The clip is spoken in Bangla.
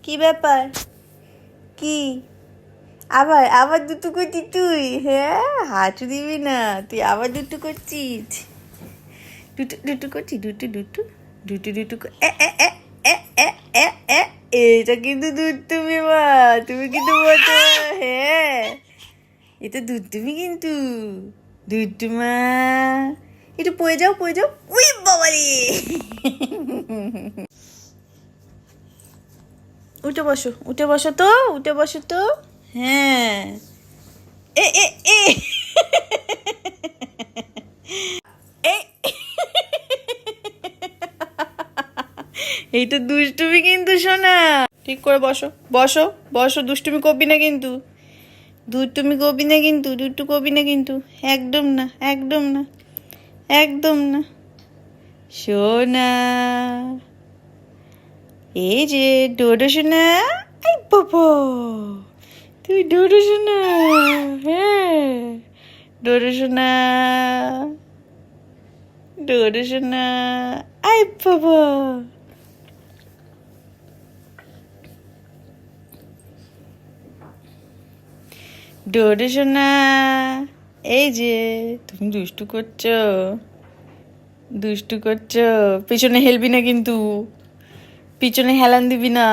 কি ব্যাপার? কি আবার আবার দুটো করছিস তুই? হ্যাঁ, হাঁটু দিবি না তুই, আবার দুটো করছিস। দুটো দুটো করছিস, দুটো দুটো দুটো দুটো এ এ এ এ এ এ এ এটা কিন্তু দুধ তুমি মা, তুমি কিন্তু বলতে হ্যাঁ, এটা দুধ তুমি কিন্তু দুধ মা। একটু পড়ে যাও, উই বাবা রে। উঠে বসো তো, উঠে বসো তো। হ্যাঁ, এ এ এ এ এইটা দুষ্টুমি কিন্তু শোনা। ঠিক করে বসো বসো বসো, দুষ্টুমি করবি না কিন্তু, দুষ্টুমি করবি না কিন্তু, দুষ্টু করবি না কিন্তু, একদম না একদম না একদম না। সোনা, এই যে ডোডো সোনা, আই বাবা, তুই ডোডো সোনা। হ্যাঁ, ডোডো সোনা, ডোডো সোনা, আই বাবা। ডোডো সোনা, এই যে তুমি দুষ্টু করছো, দুষ্টু করছো, পিছনে হেলবি না কিন্তু, পিছনে হেলান দিবি না।